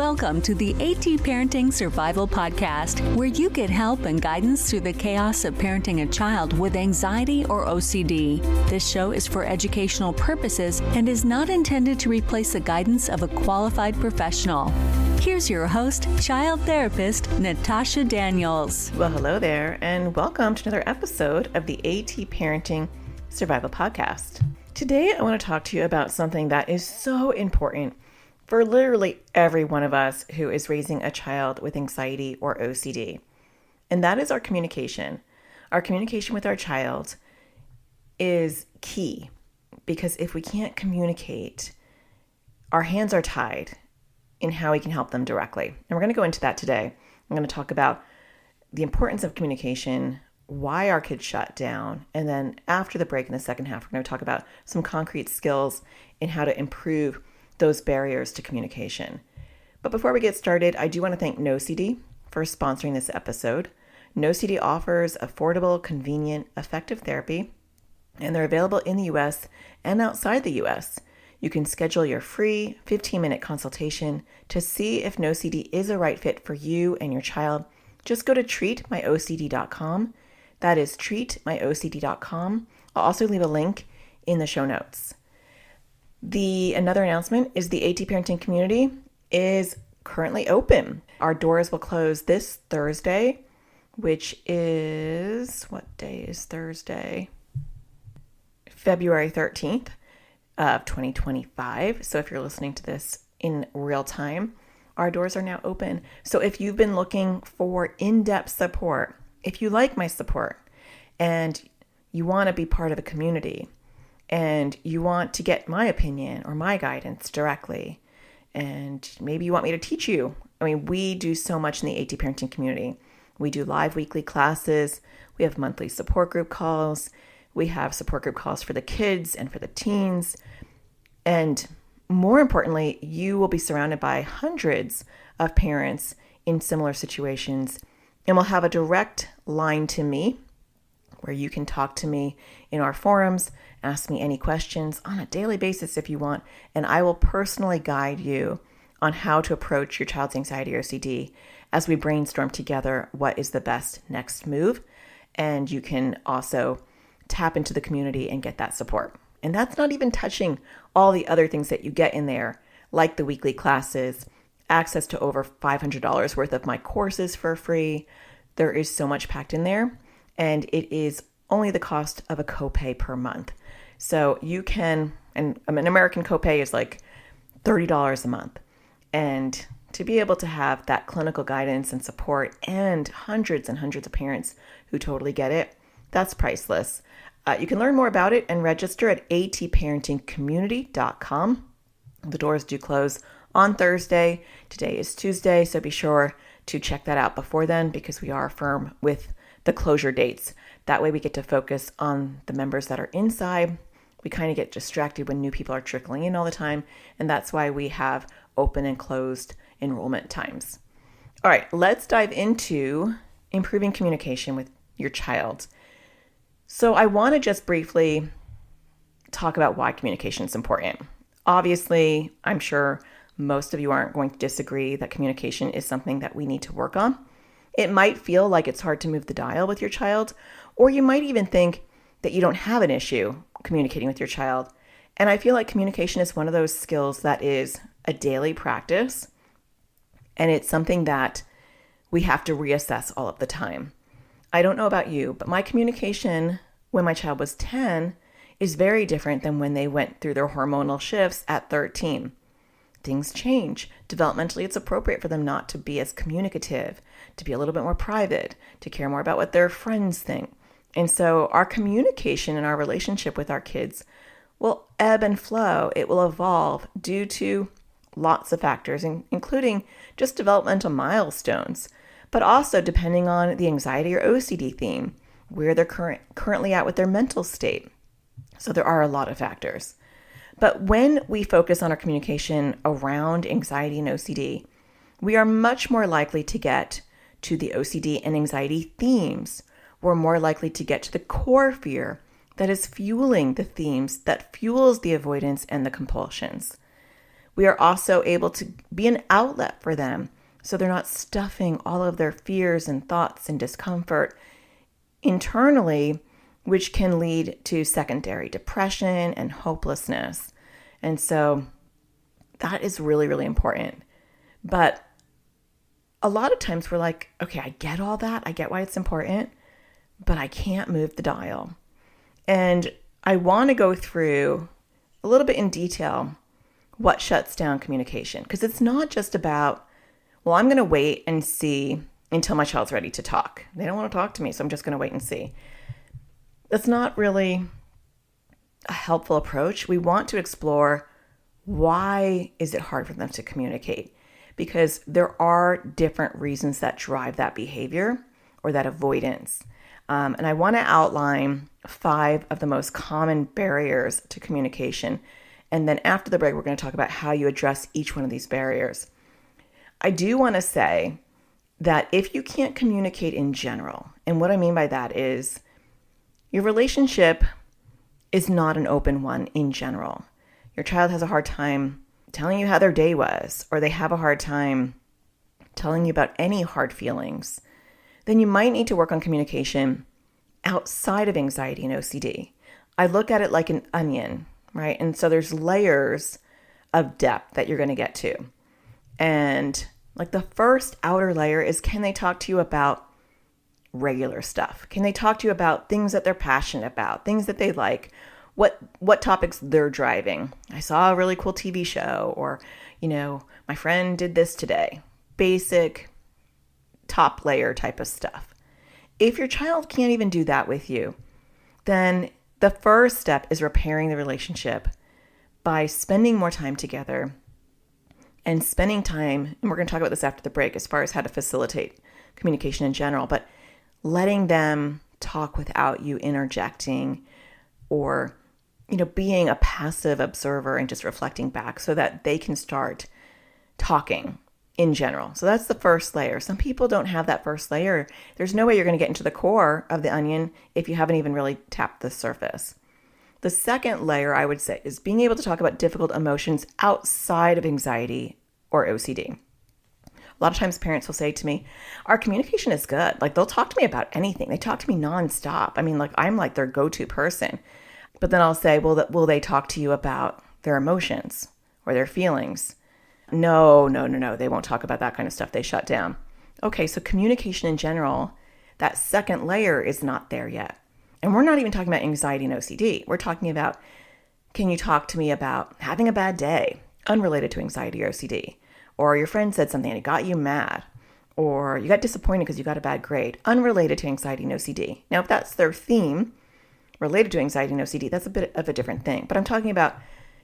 Welcome to the AT Parenting Survival Podcast, where you get help and guidance through the chaos of parenting a child with anxiety or OCD. This show is for educational purposes and is not intended to replace the guidance of a qualified professional. Here's your host, child therapist, Natasha Daniels. Well, hello there, and welcome to another episode of the AT Parenting Survival Podcast. Today, I want to talk to you about something that is so important for literally every one of us who is raising a child with anxiety or OCD. And that is our communication. Our communication with our child is key, because if we can't communicate, our hands are tied in how we can help them directly. And we're going to go into that today. I'm going to talk about the importance of communication, why our kids shut down, and then after the break in the second half, we're going to talk about some concrete skills in how to improve those barriers to communication. But before we get started, I do want to thank OCD for sponsoring this episode. OCD offers affordable, convenient, effective therapy, and they're available in the US and outside the US. You can schedule your free 15-minute consultation to see if OCD is a right fit for you and your child. Just go to treatmyocd.com. That is treatmyocd.com. I'll also leave a link in the show notes. Another announcement is the AT Parenting community is currently open. Our doors will close this Thursday, which is, what day is Thursday? February 13th of 2025. So if you're listening to this in real time, our doors are now open. So if you've been looking for in-depth support, if you like my support and you want to be part of a community, and you want to get my opinion or my guidance directly, and maybe you want me to teach you. I mean, we do so much in the AT Parenting community. We do live weekly classes. We have monthly support group calls. We have support group calls for the kids and for the teens. And more importantly, you will be surrounded by hundreds of parents in similar situations, and we'll have a direct line to me where you can talk to me in our forums, ask me any questions on a daily basis if you want, and I will personally guide you on how to approach your child's anxiety or OCD as we brainstorm together what is the best next move. And you can also tap into the community and get that support. And that's not even touching all the other things that you get in there, like the weekly classes, access to over $500 worth of my courses for free. There is so much packed in there. And it is only the cost of a copay per month. So you can, and an American copay is like $30 a month. And to be able to have that clinical guidance and support and hundreds of parents who totally get it, that's priceless. You can learn more about it and register at atparentingcommunity.com. The doors do close on Thursday. Today is Tuesday, so be sure to check that out before then, because we are firm with the closure dates. That way we get to focus on the members that are inside. We kind of get distracted when new people are trickling in all the time, and that's why we have open and closed enrollment times. All right, let's dive into improving communication with your child. So I want to just briefly talk about why communication is important. Obviously, I'm sure most of you aren't going to disagree that communication is something that we need to work on. It might feel like it's hard to move the dial with your child, or you might even think that you don't have an issue communicating with your child. And I feel like communication is one of those skills that is a daily practice, and it's something that we have to reassess all of the time. I don't know about you, but my communication when my child was 10 is very different than when they went through their hormonal shifts at 13. Things change. Developmentally, it's appropriate for them not to be as communicative, to be a little bit more private, to care more about what their friends think. And so our communication and our relationship with our kids will ebb and flow. It will evolve due to lots of factors, including just developmental milestones, but also depending on the anxiety or OCD theme, where they're currently at with their mental state. So there are a lot of factors. But when we focus on our communication around anxiety and OCD, we are much more likely to get to the OCD and anxiety themes. We're more likely to get to the core fear that is fueling the themes that fuels the avoidance and the compulsions. We are also able to be an outlet for them so they're not stuffing all of their fears and thoughts and discomfort internally, which can lead to secondary depression and hopelessness. And so that is really, really important. But a lot of times we're like, okay, I get all that. I get why it's important, but I can't move the dial. And I want to go through a little bit in detail what shuts down communication. Because it's not just about, well, I'm going to wait and see until my child's ready to talk. They don't want to talk to me, so I'm just going to wait and see. That's not really a helpful approach. We want to explore, why is it hard for them to communicate? Because there are different reasons that drive that behavior or that avoidance. And I want to outline 5 of the most common barriers to communication. And then after the break, we're going to talk about how you address each one of these barriers. I do want to say that if you can't communicate in general, and what I mean by that is your relationship is not an open one in general. Your child has a hard time telling you how their day was, or they have a hard time telling you about any hard feelings, then you might need to work on communication outside of anxiety and OCD. I look at it like an onion, right? And so there's layers of depth that you're going to get to. And like the first outer layer is, can they talk to you about regular stuff? Can they talk to you about things that they're passionate about, things that they like, what topics they're driving? I saw a really cool TV show, or, my friend did this today. Basic top layer type of stuff. If your child can't even do that with you, then the first step is repairing the relationship by spending more time together and spending time, and we're going to talk about this after the break as far as how to facilitate communication in general, but letting them talk without you interjecting or, being a passive observer and just reflecting back so that they can start talking in general. So that's the first layer. Some people don't have that first layer. There's no way you're going to get into the core of the onion if you haven't even really tapped the surface. The second layer, I would say, is being able to talk about difficult emotions outside of anxiety or OCD. A lot of times parents will say to me, our communication is good. Like, they'll talk to me about anything. They talk to me nonstop. I mean, like, I'm like their go-to person. But then I'll say, well, will they talk to you about their emotions or their feelings? No. They won't talk about that kind of stuff. They shut down. Okay, so communication in general, that second layer is not there yet. And we're not even talking about anxiety and OCD. We're talking about, can you talk to me about having a bad day, unrelated to anxiety or OCD? Or your friend said something and it got you mad. Or you got disappointed because you got a bad grade, unrelated to anxiety and OCD. Now, if that's their theme, related to anxiety and OCD, that's a bit of a different thing. But I'm talking about,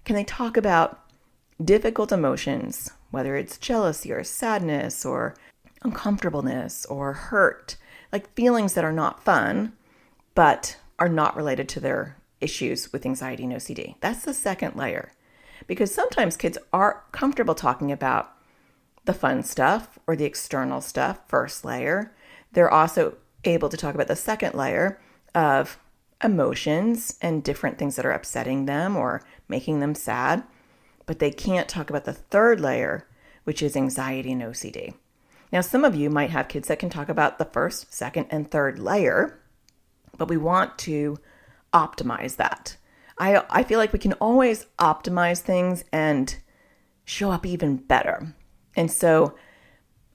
can they talk about difficult emotions, whether it's jealousy or sadness or uncomfortableness or hurt, like feelings that are not fun, but are not related to their issues with anxiety and OCD. That's the second layer. Because sometimes kids are comfortable talking about the fun stuff or the external stuff, first layer. They're also able to talk about the second layer of emotions and different things that are upsetting them or making them sad. But they can't talk about the third layer, which is anxiety and OCD. Now, some of you might have kids that can talk about the first, second, and third layer, but we want to optimize that. I feel like we can always optimize things and show up even better. And so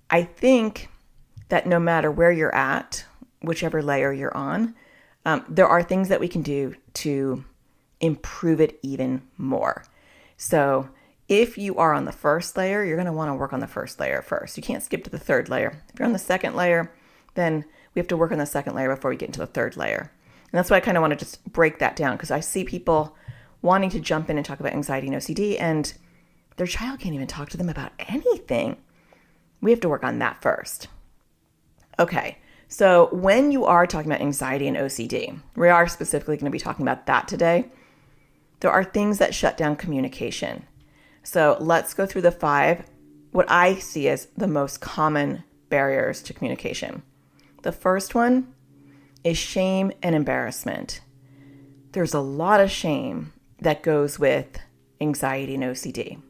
I think that no matter where you're at, whichever layer you're on, there are things that we can do to improve it even more. So if you are on the first layer, you're going to want to work on the first layer first. You can't skip to the third layer. If you're on the second layer, then we have to work on the second layer before we get into the third layer. And that's why I kind of want to just break that down, because I see people wanting to jump in and talk about anxiety and OCD, and their child can't even talk to them about anything. We have to work on that first. Okay, so when you are talking about anxiety and OCD, we are specifically going to be talking about that today. There are things that shut down communication. So let's go through the 5, what I see as the most common barriers to communication. The first one is shame and embarrassment. There's a lot of shame that goes with anxiety and OCD.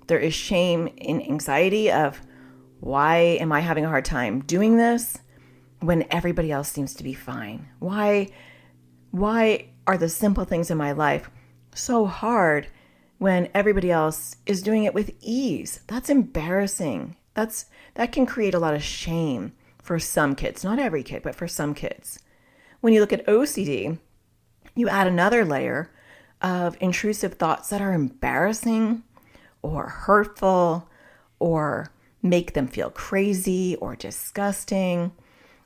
There is shame in anxiety of, why am I having a hard time doing this when everybody else seems to be fine? Why are the simple things in my life so hard when everybody else is doing it with ease? That's embarrassing. That can create a lot of shame for some kids, not every kid, but for some kids. When you look at OCD, you add another layer of intrusive thoughts that are embarrassing or hurtful or make them feel crazy or disgusting.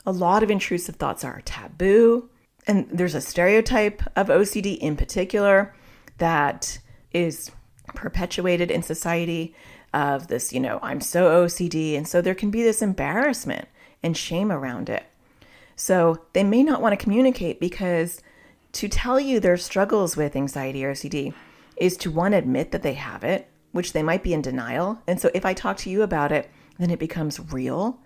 A lot of intrusive thoughts are taboo. And there's a stereotype of OCD in particular that is perpetuated in society of this, I'm so OCD. And so there can be this embarrassment and shame around it. So they may not want to communicate because to tell you their struggles with anxiety or OCD is to, one, admit that they have it, which they might be in denial. And so if I talk to you about it, then it becomes real.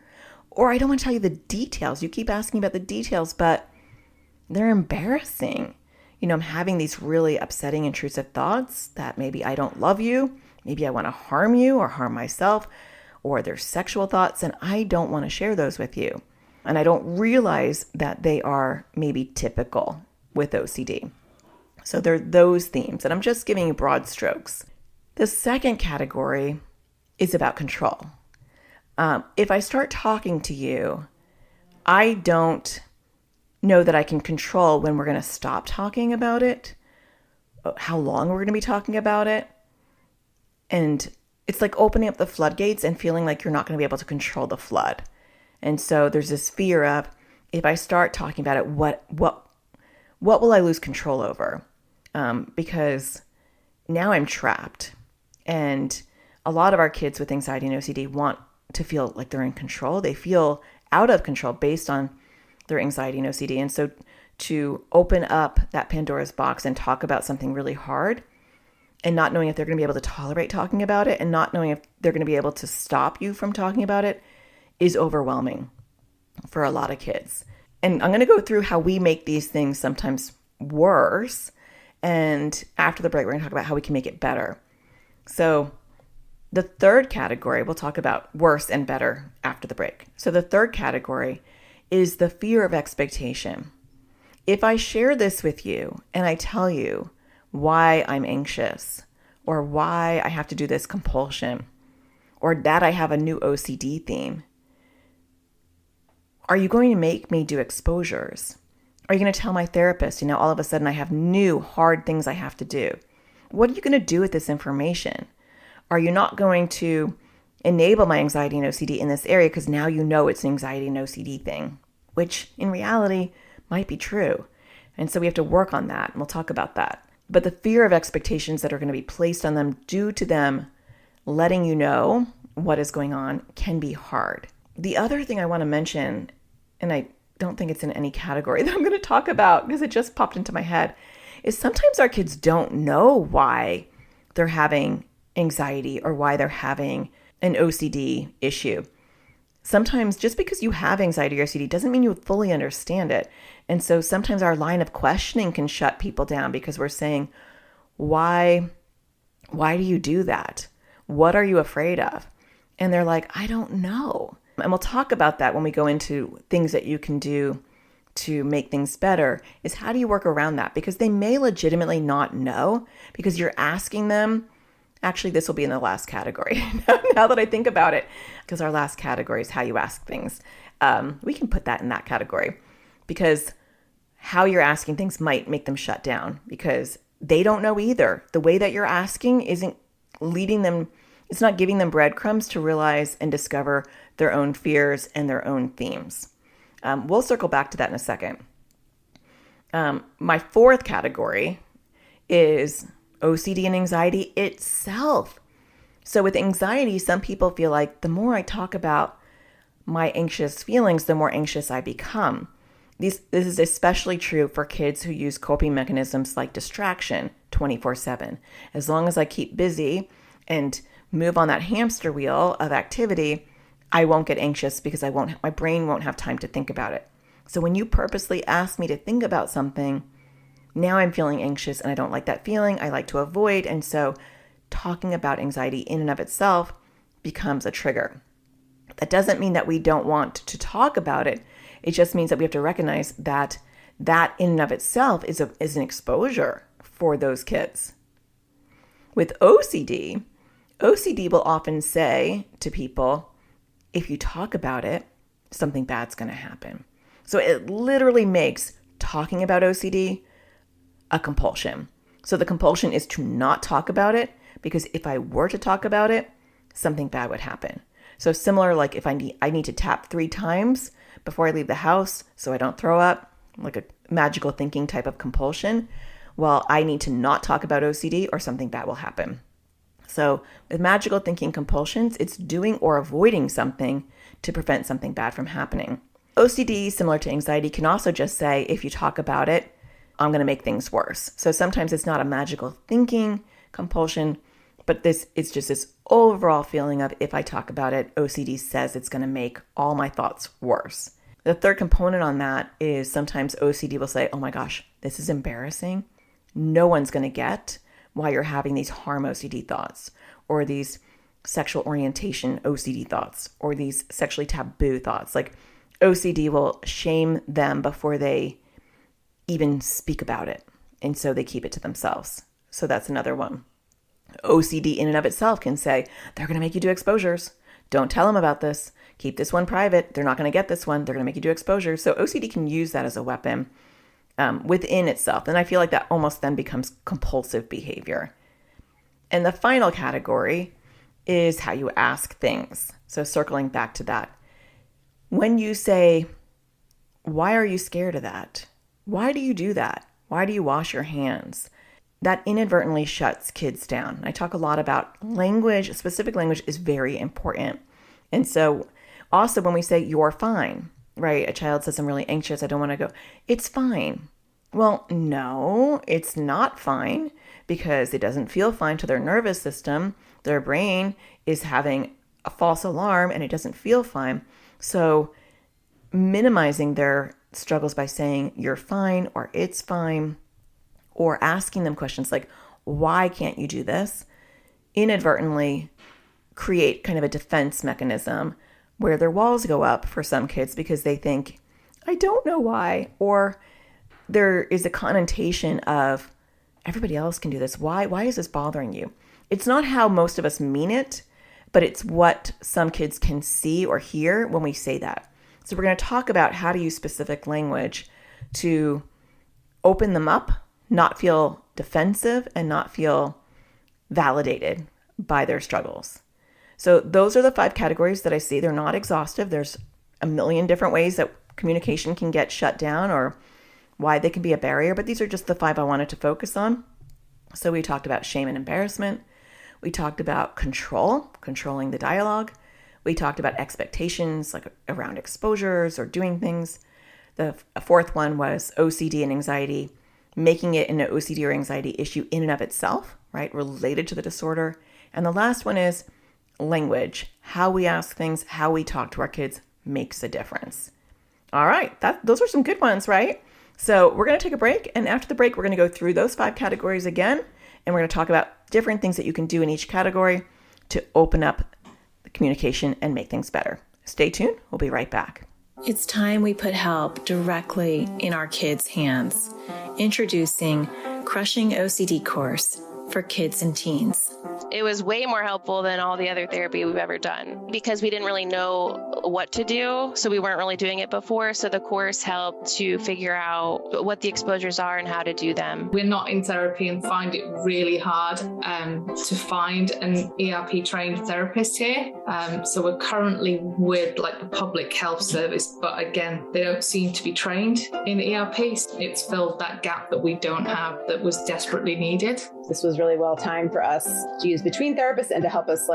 Or I don't want to tell you the details. You keep asking about the details, but they're embarrassing. I'm having these really upsetting, intrusive thoughts that maybe I don't love you. Maybe I want to harm you or harm myself. Or there's sexual thoughts, and I don't want to share those with you. And I don't realize that they are maybe typical with OCD. So there are those themes, and I'm just giving you broad strokes. The second category is about control. If I start talking to you, I don't know that I can control when we're going to stop talking about it, how long we're going to be talking about it. And it's like opening up the floodgates and feeling like you're not going to be able to control the flood. And so there's this fear of, if I start talking about it, what will I lose control over? Because now I'm trapped. And a lot of our kids with anxiety and OCD want to feel like they're in control. They feel out of control based on their anxiety and OCD. And so to open up that Pandora's box and talk about something really hard and not knowing if they're going to be able to tolerate talking about it and not knowing if they're going to be able to stop you from talking about it is overwhelming for a lot of kids. And I'm going to go through how we make these things sometimes worse. And after the break, we're going to talk about how we can make it better. So the third category, we'll talk about worse and better after the break. So the third category is the fear of expectation. If I share this with you and I tell you why I'm anxious or why I have to do this compulsion or that I have a new OCD theme, are you going to make me do exposures? Are you going to tell my therapist, all of a sudden I have new hard things I have to do? What are you going to do with this information? Are you not going to enable my anxiety and OCD in this area because now you know it's an anxiety and OCD thing, which in reality might be true. And so we have to work on that, and we'll talk about that. But the fear of expectations that are going to be placed on them due to them letting you know what is going on can be hard. The other thing I want to mention, and I don't think it's in any category that I'm going to talk about because it just popped into my head, is sometimes our kids don't know why they're having anxiety or why they're having an OCD issue. Sometimes just because you have anxiety or OCD doesn't mean you fully understand it. And so sometimes our line of questioning can shut people down because we're saying, why do you do that? What are you afraid of? And they're like, I don't know. And we'll talk about that when we go into things that you can do to make things better, is how do you work around that? Because they may legitimately not know because you're asking them. Actually, this will be in the last category now that I think about it, because our last category is how you ask things. We can put that in that category because how you're asking things might make them shut down because they don't know either. The way that you're asking isn't leading them. It's not giving them breadcrumbs to realize and discover their own fears and their own themes. We'll circle back to that in a second. My fourth category is OCD and anxiety itself. So with anxiety, some people feel like the more I talk about my anxious feelings, the more anxious I become. This is especially true for kids who use coping mechanisms like distraction 24/7. As long as I keep busy and move on that hamster wheel of activity, I won't get anxious because my brain won't have time to think about it. So when you purposely ask me to think about something, now I'm feeling anxious and I don't like that feeling. I like to avoid. And so talking about anxiety in and of itself becomes a trigger. That doesn't mean that we don't want to talk about it. It just means that we have to recognize that that in and of itself is an exposure for those kids. With OCD will often say to people, if you talk about it, something bad's going to happen. So it literally makes talking about OCD a compulsion. So the compulsion is to not talk about it, because if I were to talk about it, something bad would happen. So similar, like if I need to tap 3 times before I leave the house so I don't throw up, like a magical thinking type of compulsion. Well, I need to not talk about OCD or something bad will happen. So with magical thinking compulsions, it's doing or avoiding something to prevent something bad from happening. OCD, similar to anxiety, can also just say, if you talk about it, I'm going to make things worse. So sometimes it's not a magical thinking compulsion, but it's just this overall feeling of, if I talk about it, OCD says it's going to make all my thoughts worse. The third component on that is sometimes OCD will say, oh my gosh, this is embarrassing. No one's going to get why you're having these harm OCD thoughts, or these sexual orientation OCD thoughts, or these sexually taboo thoughts. Like OCD will shame them before they even speak about it. And so they keep it to themselves. So that's another one. OCD in and of itself can say, they're going to make you do exposures. Don't tell them about this. Keep this one private. They're not going to get this one. They're going to make you do exposures. So OCD can use that as a weapon within itself. And I feel like that almost then becomes compulsive behavior. And the final category is how you ask things. So circling back to that. When you say, why are you scared of that? Why do you do that? Why do you wash your hands? That inadvertently shuts kids down. I talk a lot about language. Specific language is very important. And so also when we say you're fine, right? A child says, I'm really anxious. I don't want to go. It's fine. Well, no, it's not fine, because it doesn't feel fine to their nervous system. Their brain is having a false alarm and it doesn't feel fine. So minimizing their struggles by saying you're fine or it's fine, or asking them questions like, why can't you do this? Inadvertently create kind of a defense mechanism where their walls go up for some kids because they think, I don't know why. Or there is a connotation of, everybody else can do this. Why is this bothering you? It's not how most of us mean it, but it's what some kids can see or hear when we say that. So we're going to talk about how to use specific language to open them up, not feel defensive, and not feel validated by their struggles. So those are the 5 categories that I see. They're not exhaustive. There's a million different ways that communication can get shut down or why they can be a barrier, but these are just the 5 I wanted to focus on. So we talked about shame and embarrassment. We talked about controlling the dialogue. We talked about expectations, like around exposures or doing things. The 4th one was OCD and anxiety, making it an OCD or anxiety issue in and of itself, right, related to the disorder. And the last one is language. How we ask things, how we talk to our kids makes a difference. All right, those are some good ones, right? So we're going to take a break. And after the break, we're going to go through those 5 categories again. And we're going to talk about different things that you can do in each category to open up the communication and make things better. Stay tuned. We'll be right back. It's time we put help directly in our kids' hands. Introducing Crushing OCD course for kids and teens. It was way more helpful than all the other therapy we've ever done because we didn't really know what to do. So we weren't really doing it before. So the course helped to figure out what the exposures are and how to do them. We're not in therapy and find it really hard to find an ERP trained therapist here. So we're currently with like the public health service, but again, they don't seem to be trained in ERP. It's filled that gap that we don't have that was desperately needed. This was really well timed for us to use between therapists and to help us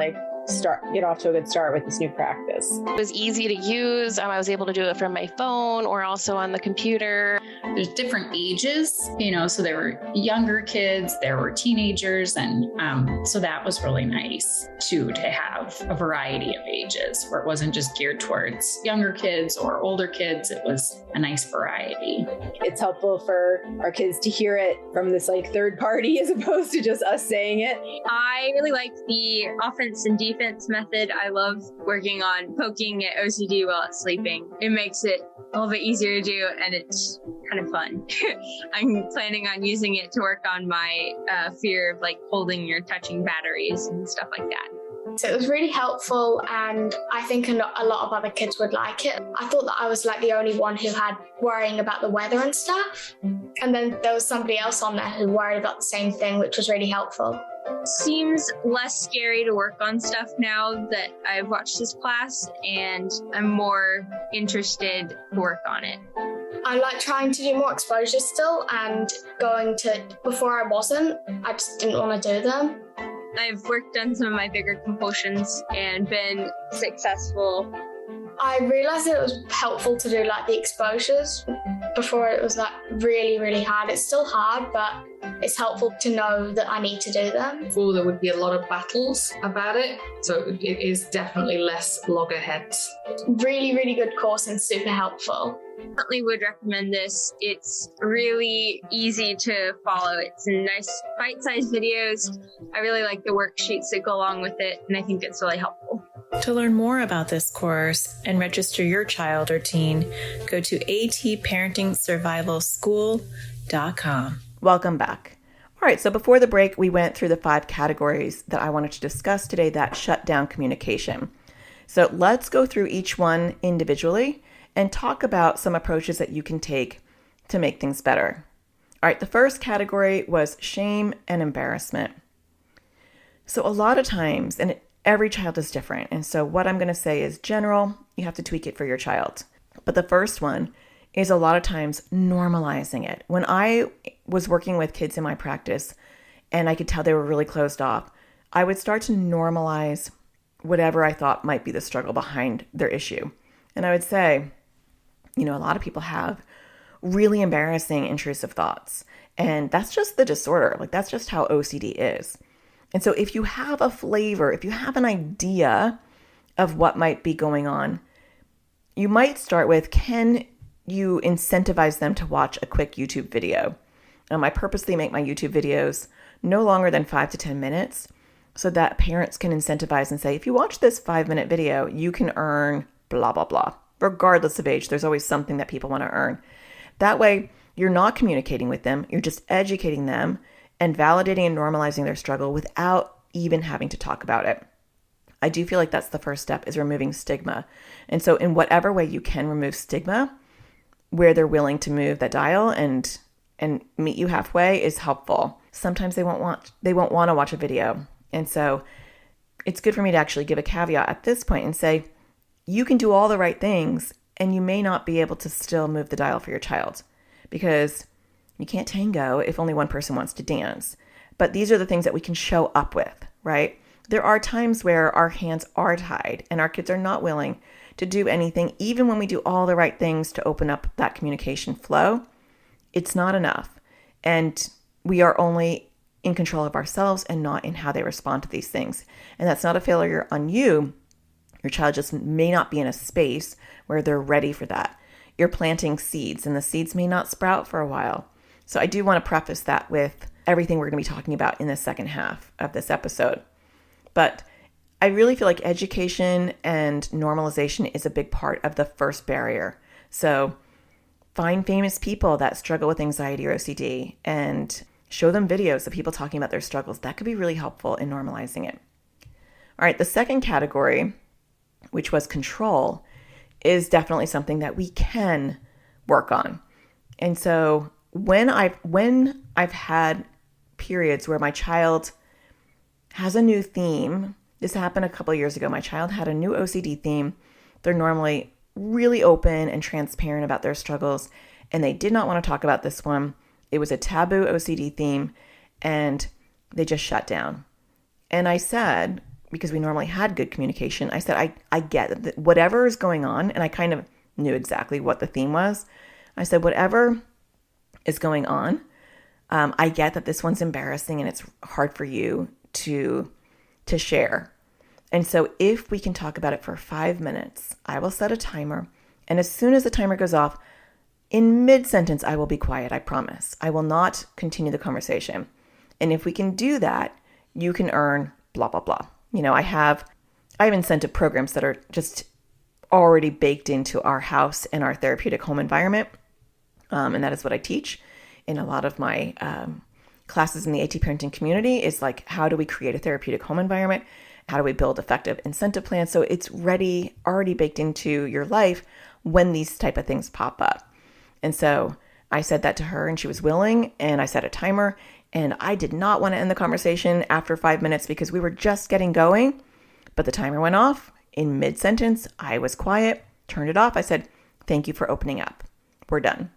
get off to a good start with this new practice. It was easy to use. I was able to do it from my phone or also on the computer. there's different ages, so there were younger kids, there were teenagers. And so that was really nice too, to have a variety of ages where it wasn't just geared towards younger kids or older kids. It was a nice variety. It's helpful for our kids to hear it from this like third party as opposed to just us saying it. I really like the offense and defense method. I love working on poking at OCD while it's sleeping. It makes it a little bit easier to do, and it's kind of fun. I'm planning on using it to work on my fear of like holding or touching batteries and stuff like that. So it was really helpful, and I think a lot of other kids would like it. I thought that I was like the only one who had worrying about the weather and stuff. And then there was somebody else on there who worried about the same thing, which was really helpful. Seems less scary to work on stuff now that I've watched this class, and I'm more interested to work on it. I like trying to do more exposures still, and before I wasn't, I just didn't want to do them. I've worked on some of my bigger compulsions and been successful. I realized that it was helpful to do like the exposures. Before it was like really, really hard. It's still hard, but it's helpful to know that I need to do them. Before there would be a lot of battles about it, so it is definitely less loggerheads. Really, really good course and super helpful. Definitely would recommend this. It's really easy to follow. It's nice bite-sized videos. I really like the worksheets that go along with it, and I think it's really helpful. To learn more about this course and register your child or teen, go to atparentingsurvivalschool.com. Welcome back. All right, so before the break, we went through the 5 categories that I wanted to discuss today that shut down communication. So let's go through each one individually and talk about some approaches that you can take to make things better. All right, the first category was shame and embarrassment. So a lot of times, and every child is different. And so what I'm going to say is general. You have to tweak it for your child. But the first one is a lot of times normalizing it. When I was working with kids in my practice and I could tell they were really closed off, I would start to normalize whatever I thought might be the struggle behind their issue. And I would say, a lot of people have really embarrassing intrusive thoughts. And that's just the disorder. Like that's just how OCD is. And so if you have a flavor, if you have an idea of what might be going on, you might start with, can you incentivize them to watch a quick YouTube video? I purposely make my YouTube videos no longer than 5 to 10 minutes so that parents can incentivize and say, if you watch this 5-minute video, you can earn blah, blah, blah. Regardless of age, there's always something that people want to earn. That way, you're not communicating with them. You're just educating them and validating and normalizing their struggle without even having to talk about it. I do feel like that's the first step, is removing stigma. And so in whatever way you can remove stigma, where they're willing to move that dial and meet you halfway is helpful. Sometimes they won't want to watch a video. And so it's good for me to actually give a caveat at this point and say, you can do all the right things and you may not be able to still move the dial for your child, because you can't tango if only one person wants to dance. But these are the things that we can show up with, right? There are times where our hands are tied and our kids are not willing to do anything, even when we do all the right things to open up that communication flow. It's not enough. And we are only in control of ourselves and not in how they respond to these things. And that's not a failure on you. Your child just may not be in a space where they're ready for that. You're planting seeds and the seeds may not sprout for a while. So I do want to preface that with everything we're going to be talking about in the second half of this episode. But I really feel like education and normalization is a big part of the first barrier. So find famous people that struggle with anxiety or OCD and show them videos of people talking about their struggles. That could be really helpful in normalizing it. All right, the second category, which was control, is definitely something that we can work on. And so when I've had periods where my child has a new theme, this happened a couple of years ago. My child had a new OCD theme. They're normally really open and transparent about their struggles, and they did not want to talk about this one. It was a taboo OCD theme, and they just shut down. And I said, because we normally had good communication, I said, I get that whatever is going on, and I kind of knew exactly what the theme was. I said, whatever is going on. I get that this one's embarrassing and it's hard for you to share. And so if we can talk about it for 5 minutes, I will set a timer. And as soon as the timer goes off, in mid-sentence, I will be quiet, I promise. I will not continue the conversation. And if we can do that, you can earn blah, blah, blah. You know, I have incentive programs that are just already baked into our house and our therapeutic home environment. And that is what I teach in a lot of my classes in the AT parenting community is like, how do we create a therapeutic home environment? How do we build effective incentive plans? So it's already baked into your life when these type of things pop up. And so I said that to her and she was willing, and I set a timer, and I did not want to end the conversation after 5 minutes because we were just getting going, but the timer went off. In mid-sentence, I was quiet, turned it off. I said, thank you for opening up. We're done.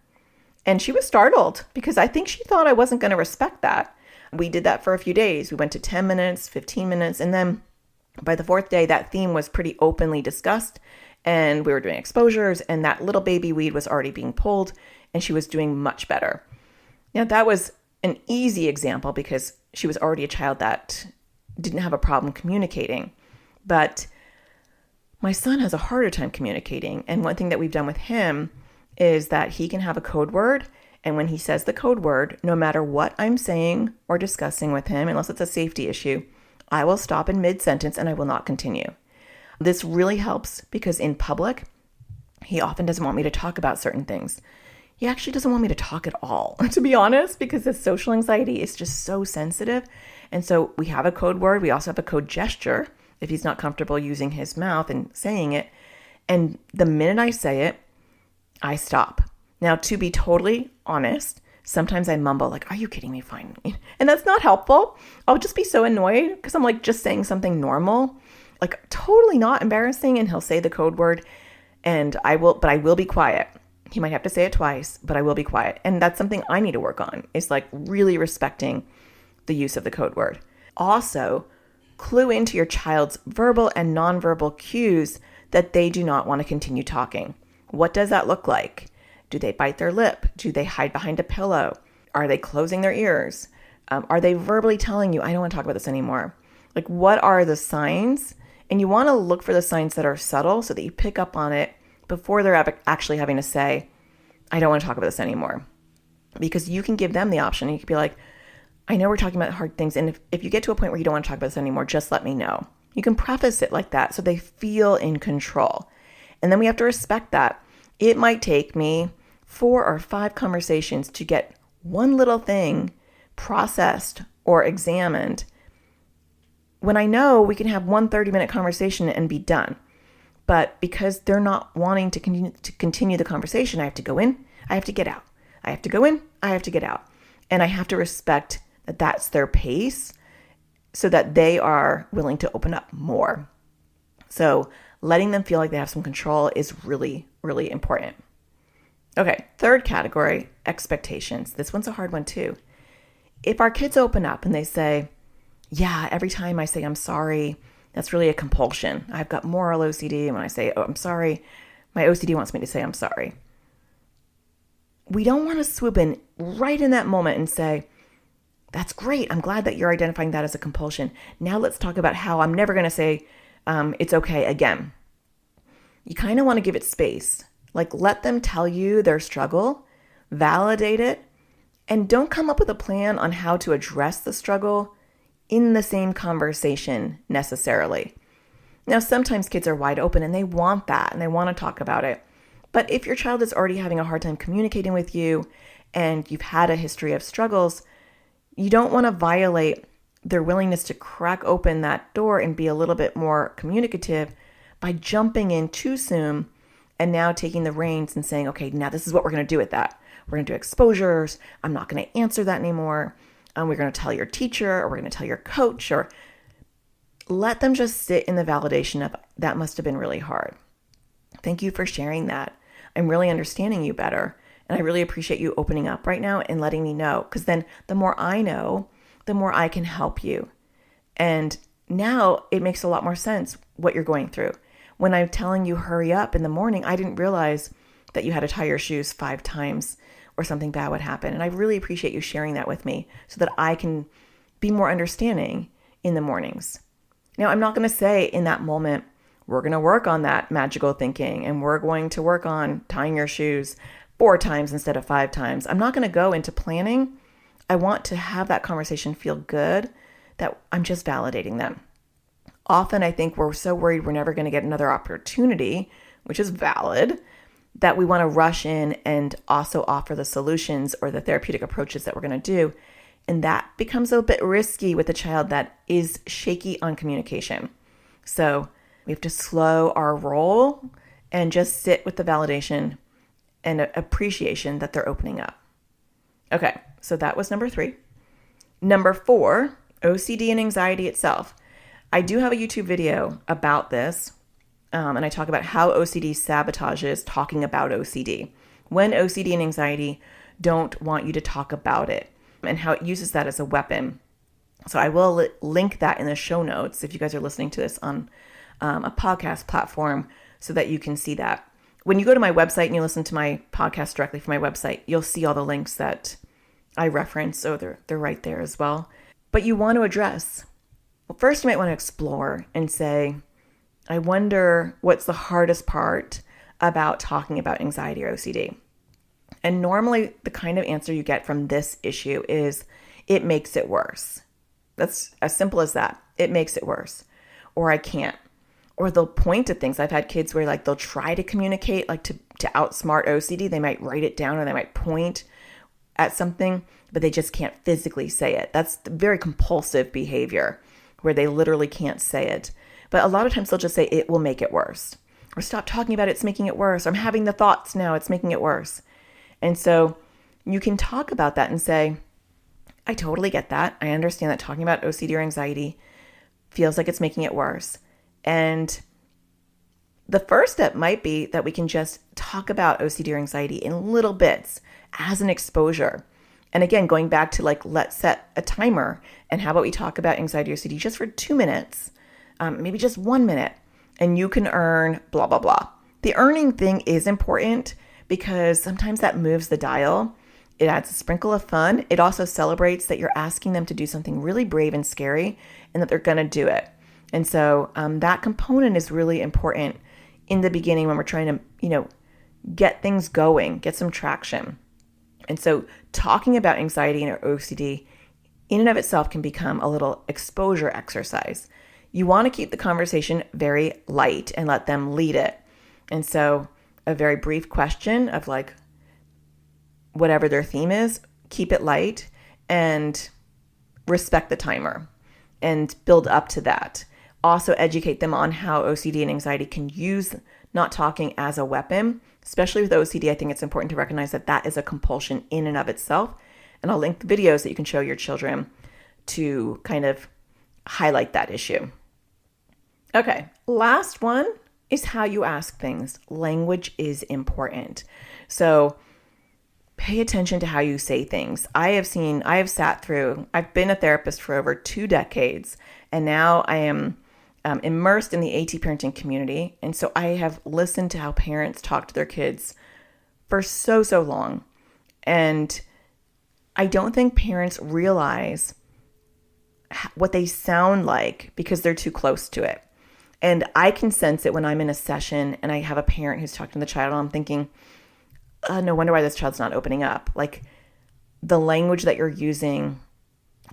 And she was startled because I think she thought I wasn't going to respect that. We did that for a few days. We went to 10 minutes, 15 minutes, and then by the 4th day, that theme was pretty openly discussed, and we were doing exposures, and that little baby weed was already being pulled, and she was doing much better. Now, that was an easy example because she was already a child that didn't have a problem communicating. But my son has a harder time communicating, and one thing that we've done with him is that he can have a code word, and when he says the code word, no matter what I'm saying or discussing with him, unless it's a safety issue, I will stop in mid-sentence and I will not continue. This really helps because in public, he often doesn't want me to talk about certain things. He actually doesn't want me to talk at all, to be honest, because his social anxiety is just so sensitive. And so we have a code word. We also have a code gesture if he's not comfortable using his mouth and saying it. And the minute I say it, I stop. Now, to be totally honest, sometimes I mumble like, are you kidding me? Fine. And that's not helpful. I'll just be so annoyed because I'm like just saying something normal, like totally not embarrassing. And he'll say the code word and I will be quiet. He might have to say it twice, but I will be quiet. And that's something I need to work on, is like really respecting the use of the code word. Also, clue into your child's verbal and nonverbal cues that they do not want to continue talking. What does that look like? Do they bite their lip? Do they hide behind a pillow? Are they closing their ears? Are they verbally telling you, I don't want to talk about this anymore? Like, what are the signs? And you want to look for the signs that are subtle so that you pick up on it before they're actually having to say, I don't want to talk about this anymore. Because you can give them the option. You could be like, I know we're talking about hard things. And if you get to a point where you don't want to talk about this anymore, just let me know. You can preface it like that so they feel in control. And then we have to respect that. It might take me 4 or 5 conversations to get one little thing processed or examined, when I know we can have one 30-minute conversation and be done. But because they're not wanting to continue the conversation, I have to go in, I have to get out. I have to go in, I have to get out. And I have to respect that that's their pace so that they are willing to open up more. So letting them feel like they have some control is really, really important. Okay, 3rd category, expectations. This one's a hard one too. If our kids open up and they say, yeah, every time I say I'm sorry, that's really a compulsion. I've got moral OCD, and when I say, oh, I'm sorry, my OCD wants me to say I'm sorry. We don't want to swoop in right in that moment and say, that's great. I'm glad that you're identifying that as a compulsion. Now let's talk about how I'm never going to say it's okay again. You kind of want to give it space. Like, let them tell you their struggle, validate it, and don't come up with a plan on how to address the struggle in the same conversation necessarily. Now, sometimes kids are wide open and they want that and they want to talk about it. But if your child is already having a hard time communicating with you and you've had a history of struggles, you don't want to violate their willingness to crack open that door and be a little bit more communicative by jumping in too soon and now taking the reins and saying, okay, now this is what we're going to do with that. We're going to do exposures. I'm not going to answer that anymore. We're going to tell your teacher, or we're going to tell your coach, or let them just sit in the validation of that must have been really hard. Thank you for sharing that. I'm really understanding you better. And I really appreciate you opening up right now and letting me know, because then the more I know, the more I can help you. And now it makes a lot more sense what you're going through. When I'm telling you hurry up in the morning, I didn't realize that you had to tie your shoes 5 times or something bad would happen. And I really appreciate you sharing that with me so that I can be more understanding in the mornings. Now, I'm not going to say in that moment, we're going to work on that magical thinking and we're going to work on tying your shoes 4 times instead of 5 times. I'm not going to go into planning. I want to have that conversation feel good, that I'm just validating them. Often I think we're so worried we're never going to get another opportunity, which is valid, that we want to rush in and also offer the solutions or the therapeutic approaches that we're going to do. And that becomes a bit risky with a child that is shaky on communication. So we have to slow our roll and just sit with the validation and appreciation that they're opening up. Okay, so that was number 3. Number 4, OCD and anxiety itself. I do have a YouTube video about this, and I talk about how OCD sabotages talking about OCD. When OCD and anxiety don't want you to talk about it, and how it uses that as a weapon. So I will link that in the show notes if you guys are listening to this on a podcast platform so that you can see that. When you go to my website and you listen to my podcast directly from my website, you'll see all the links that I reference. So they're right there as well. But you want to address. Well, first you might want to explore and say, I wonder what's the hardest part about talking about anxiety or OCD. And normally the kind of answer you get from this issue is, it makes it worse. That's as simple as that. It makes it worse. Or I can't. Or they'll point to things. I've had kids where they'll try to communicate, to outsmart OCD. They might write it down or they might point at something, but they just can't physically say it. That's very compulsive behavior where they literally can't say it. But a lot of times they'll just say, it will make it worse. Or stop talking about it, it's making it worse. Or I'm having the thoughts now, it's making it worse. And so you can talk about that and say, I totally get that. I understand that talking about OCD or anxiety feels like it's making it worse. And the first step might be that we can just talk about OCD or anxiety in little bits as an exposure. And again, going back to let's set a timer. And how about we talk about anxiety or OCD just for 2 minutes, maybe just 1 minute, and you can earn blah, blah, blah. The earning thing is important because sometimes that moves the dial. It adds a sprinkle of fun. It also celebrates that you're asking them to do something really brave and scary and that they're going to do it. And so that component is really important in the beginning when we're trying to, get things going, get some traction. And so talking about anxiety and OCD in and of itself can become a little exposure exercise. You want to keep the conversation very light and let them lead it. And so a very brief question of whatever their theme is, keep it light and respect the timer and build up to that. Also educate them on how OCD and anxiety can use not talking as a weapon. Especially with OCD, I think it's important to recognize that that is a compulsion in and of itself. And I'll link the videos that you can show your children to kind of highlight that issue. Okay, last one is how you ask things. Language is important. So pay attention to how you say things. I've been a therapist for over 2 decades, and now I am immersed in the AT parenting community. And so I have listened to how parents talk to their kids for so long. And I don't think parents realize what they sound like because they're too close to it. And I can sense it when I'm in a session and I have a parent who's talking to the child and I'm thinking, no wonder why this child's not opening up. The language that you're using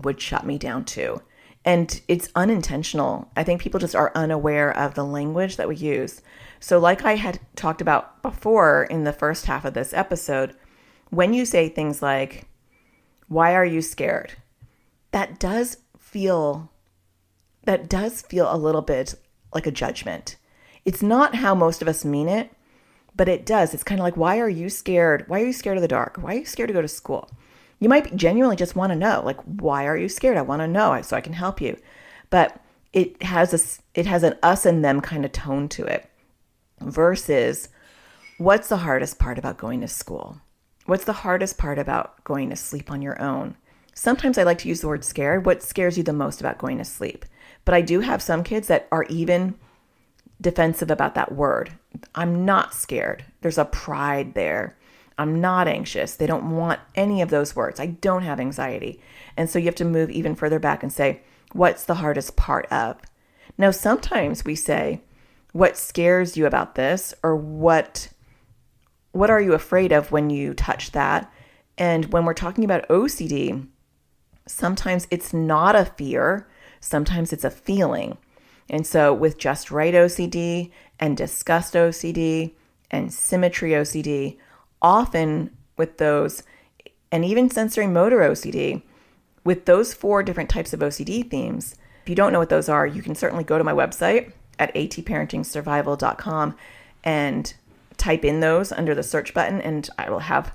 would shut me down too. And it's unintentional. I think people just are unaware of the language that we use. So like I had talked about before in the first half of this episode, when you say things like, why are you scared? That does feel a little bit like a judgment. It's not how most of us mean it, but it does. It's kind of like, why are you scared? Why are you scared of the dark? Why are you scared to go to school? You might genuinely just want to know, why are you scared? I want to know so I can help you. But it has an us and them kind of tone to it versus what's the hardest part about going to school? What's the hardest part about going to sleep on your own? Sometimes I like to use the word scared. What scares you the most about going to sleep? But I do have some kids that are even defensive about that word. I'm not scared. There's a pride there. I'm not anxious. They don't want any of those words. I don't have anxiety. And so you have to move even further back and say, what's the hardest part of? Now, sometimes we say, what scares you about this? Or what are you afraid of when you touch that? And when we're talking about OCD, sometimes it's not a fear. Sometimes it's a feeling. And so with just right OCD and disgust OCD and symmetry OCD, often with those, and even sensory motor OCD, with those 4 different types of OCD themes, if you don't know what those are, you can certainly go to my website at atparentingsurvival.com and type in those under the search button, and I will have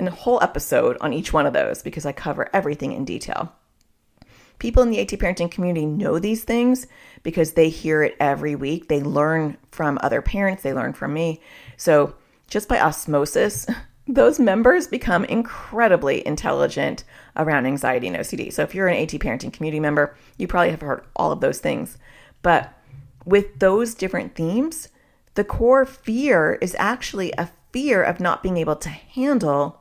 a whole episode on each one of those because I cover everything in detail. People in the AT parenting community know these things because they hear it every week. They learn from other parents. They learn from me. So just by osmosis, those members become incredibly intelligent around anxiety and OCD. So if you're an AT parenting community member, you probably have heard all of those things. But with those different themes, the core fear is actually a fear of not being able to handle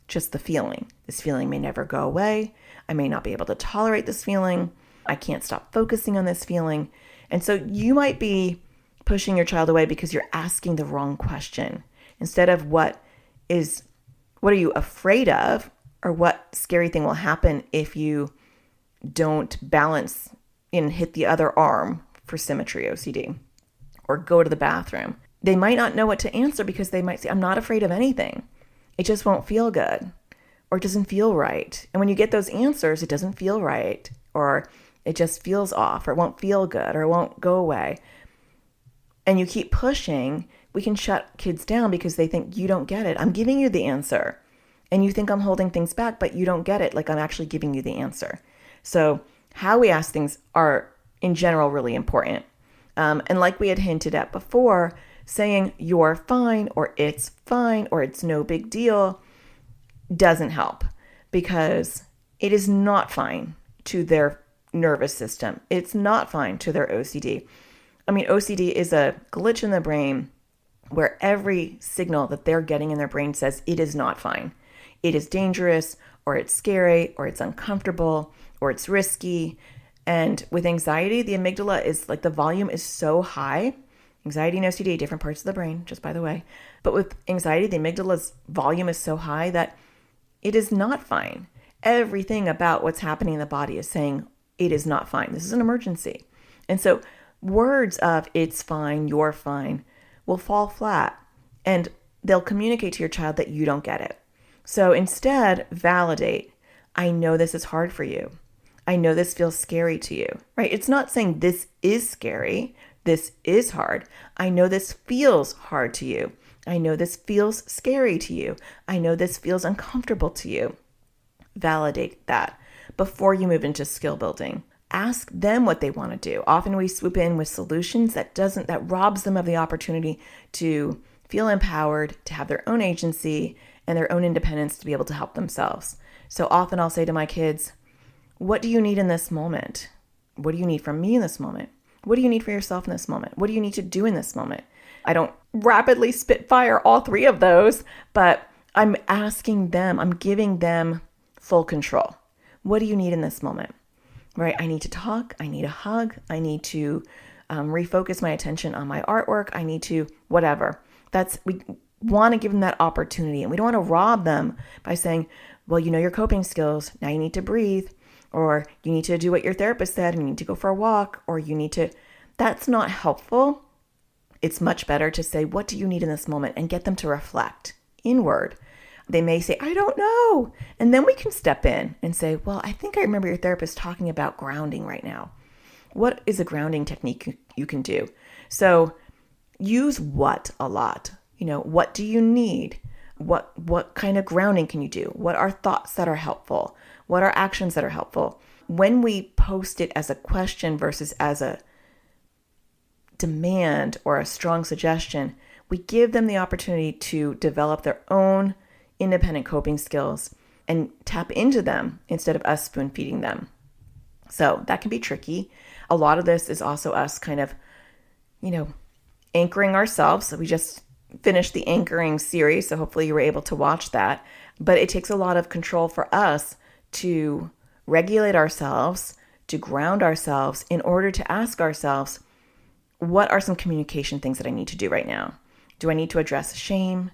just the feeling. This feeling may never go away. I may not be able to tolerate this feeling. I can't stop focusing on this feeling. And so you might be pushing your child away because you're asking the wrong question. Instead of what are you afraid of, or what scary thing will happen if you don't balance and hit the other arm for symmetry OCD, or go to the bathroom. They might not know what to answer because they might say, I'm not afraid of anything. It just won't feel good, or it doesn't feel right. And when you get those answers, it doesn't feel right, or it just feels off, or it won't feel good, or it won't go away. And you keep pushing, we can shut kids down because they think you don't get it. I'm giving you the answer. And you think I'm holding things back, but you don't get it. Like I'm actually giving you the answer. So how we ask things are in general really important. And like we had hinted at before, saying you're fine or it's no big deal doesn't help, because it is not fine to their nervous system. It's not fine to their OCD. I mean, OCD is a glitch in the brain where every signal that they're getting in their brain says it is not fine. It is dangerous, or it's scary, or it's uncomfortable, or it's risky. And with anxiety, the amygdala is like, the volume is so high. Anxiety and OCD, different parts of the brain, just by the way. But with anxiety, the amygdala's volume is so high that it is not fine. Everything about what's happening in the body is saying it is not fine. This is an emergency. And so words of it's fine, you're fine will fall flat, and they'll communicate to your child that you don't get it. So instead, validate. I know this is hard for you. I know this feels scary to you, right? It's not saying this is scary. This is hard. I know this feels hard to you. I know this feels scary to you. I know this feels uncomfortable to you. Validate that before you move into skill building. Ask them what they want to do. Often we swoop in with solutions that robs them of the opportunity to feel empowered, to have their own agency and their own independence to be able to help themselves. So often I'll say to my kids, what do you need in this moment? What do you need from me in this moment? What do you need for yourself in this moment? What do you need to do in this moment? I don't rapidly spitfire all 3 of those, but I'm asking them, I'm giving them full control. What do you need in this moment? Right? I need to talk. I need a hug. I need to refocus my attention on my artwork. I need to whatever. We want to give them that opportunity, and we don't want to rob them by saying, well, you know your coping skills. Now you need to breathe, or you need to do what your therapist said, and you need to go for a walk, or you need to. That's not helpful. It's much better to say, what do you need in this moment, and get them to reflect inward. They may say, I don't know. And then we can step in and say, well, I think I remember your therapist talking about grounding right now. What is a grounding technique you can do? So use what a lot. What do you need? What kind of grounding can you do? What are thoughts that are helpful? What are actions that are helpful? When we post it as a question versus as a demand or a strong suggestion, we give them the opportunity to develop their own independent coping skills and tap into them instead of us spoon feeding them. So that can be tricky. A lot of this is also us kind of, anchoring ourselves. So we just finished the anchoring series, so hopefully you were able to watch that. But it takes a lot of control for us to regulate ourselves, to ground ourselves in order to ask ourselves, what are some communication things that I need to do right now? Do I need to address shame?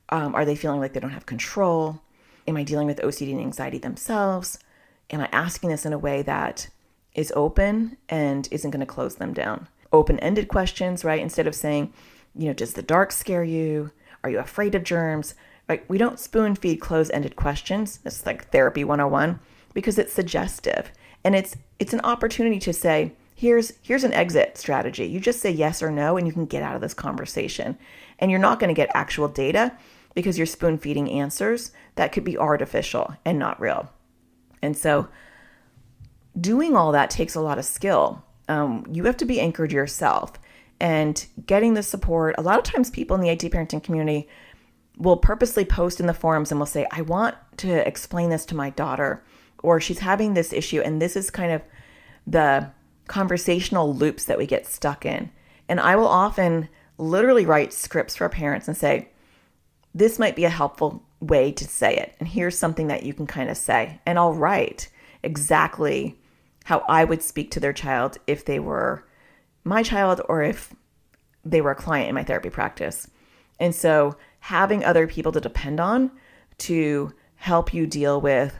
Are they feeling like they don't have control? Am I dealing with OCD and anxiety themselves? Am I asking this in a way that is open and isn't going to close them down? Open-ended questions, right? Instead of saying, does the dark scare you? Are you afraid of germs? Like, we don't spoon feed closed-ended questions. It's like therapy 101 because it's suggestive. And it's an opportunity to say, here's an exit strategy. You just say yes or no, and you can get out of this conversation. And you're not going to get actual data because you're spoon feeding answers that could be artificial and not real. And so doing all that takes a lot of skill. You have to be anchored yourself and getting the support. A lot of times people in the AT parenting community will purposely post in the forums and will say, I want to explain this to my daughter, or she's having this issue. And this is kind of the conversational loops that we get stuck in. And I will often literally write scripts for parents and say, this might be a helpful way to say it. And here's something that you can kind of say. And I'll write exactly how I would speak to their child if they were my child or if they were a client in my therapy practice. And so having other people to depend on to help you deal with,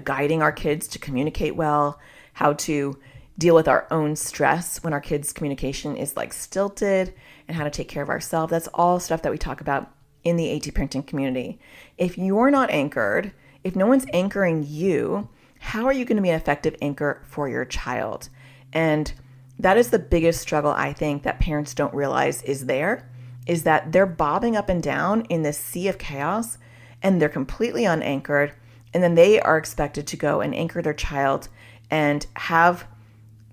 guiding our kids to communicate well, how to deal with our own stress when our kids' communication is like stilted, and how to take care of ourselves. That's all stuff that we talk about in the AT parenting community. If you're not anchored, if no one's anchoring you, how are you going to be an effective anchor for your child? And that is the biggest struggle I think that parents don't realize is that they're bobbing up and down in this sea of chaos and they're completely unanchored. And then they are expected to go and anchor their child and have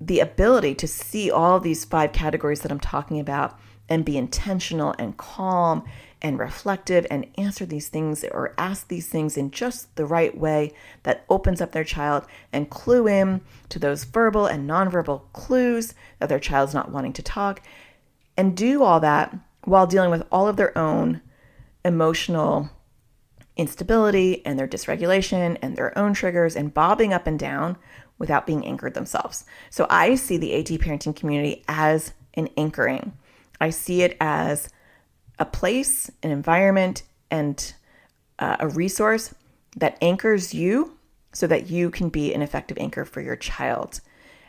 the ability to see all these 5 categories that I'm talking about and be intentional and calm and reflective and answer these things or ask these things in just the right way that opens up their child and clue in to those verbal and nonverbal clues that their child's not wanting to talk, and do all that while dealing with all of their own emotional instability and their dysregulation and their own triggers and bobbing up and down without being anchored themselves. So I see the AT parenting community as an anchoring. I see it as a place, an environment, and a resource that anchors you so that you can be an effective anchor for your child.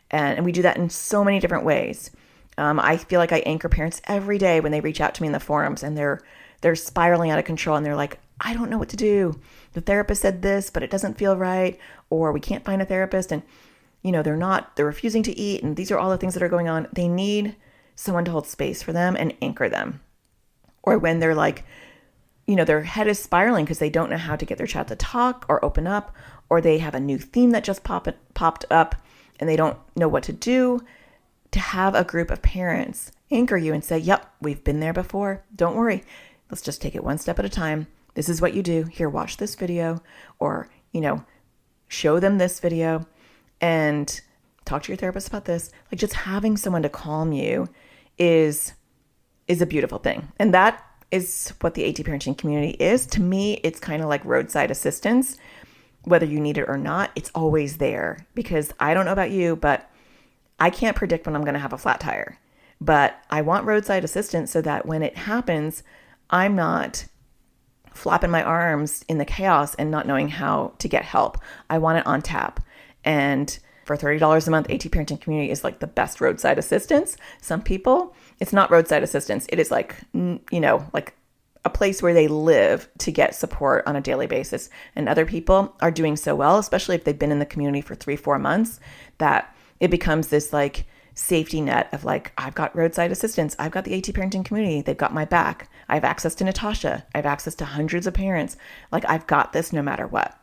And we do that in so many different ways. I feel like I anchor parents every day when they reach out to me in the forums and they're spiraling out of control and they're like, I don't know what to do. The therapist said this, but it doesn't feel right, or we can't find a therapist, and they're refusing to eat, and these are all the things that are going on. They need someone to hold space for them and anchor them. Or when they're like, their head is spiraling because they don't know how to get their child to talk or open up, or they have a new theme that just popped up and they don't know what to do, to have a group of parents anchor you and say, yep, we've been there before. Don't worry. Let's just take it one step at a time. This is what you do. Here, watch this video, or, show them this video and talk to your therapist about this. Like, just having someone to calm you is a beautiful thing. And that is what the AT parenting community is. To me, it's kind of like roadside assistance. Whether you need it or not, it's always there, because I don't know about you, but I can't predict when I'm going to have a flat tire. But I want roadside assistance so that when it happens, I'm not flapping my arms in the chaos and not knowing how to get help. I want it on tap. And for $30 a month, AT parenting community is like the best roadside assistance. Some people, it's not roadside assistance. It is like, like a place where they live to get support on a daily basis. And other people are doing so well, especially if they've been in the community for 3-4 months, that it becomes this like safety net of like, I've got roadside assistance. I've got the AT parenting community. They've got my back. I have access to Natasha. I have access to hundreds of parents. Like, I've got this no matter what.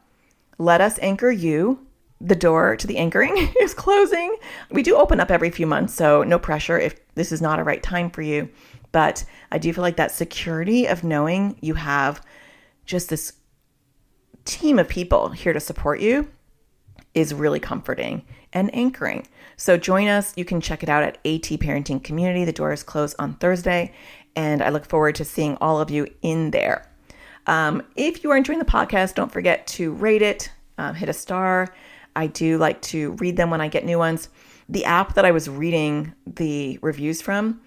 Let us anchor you. The door to the anchoring is closing. We do open up every few months, so no pressure if this is not a right time for you. But I do feel like that security of knowing you have just this team of people here to support you is really comforting and anchoring. So join us. You can check it out at AT Parenting Community. The door is closed on Thursday. and I look forward to seeing all of you in there. If you are enjoying the podcast, don't forget to rate it, hit a star. I do like to read them when I get new ones. The app that I was reading the reviews from,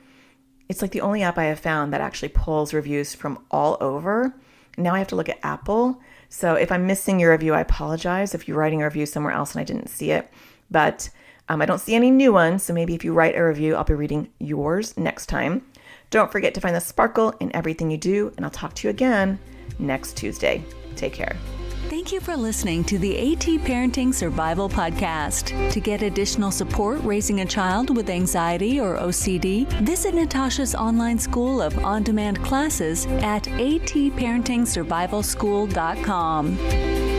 it's like the only app I have found that actually pulls reviews from all over. Now I have to look at Apple. So if I'm missing your review, I apologize if you're writing a review somewhere else and I didn't see it. But I don't see any new ones. So maybe if you write a review, I'll be reading yours next time. Don't forget to find the sparkle in everything you do. And I'll talk to you again next Tuesday. Take care. Thank you for listening to the AT Parenting Survival Podcast. To get additional support raising a child with anxiety or OCD, visit Natasha's online school of on-demand classes at atparentingsurvivalschool.com.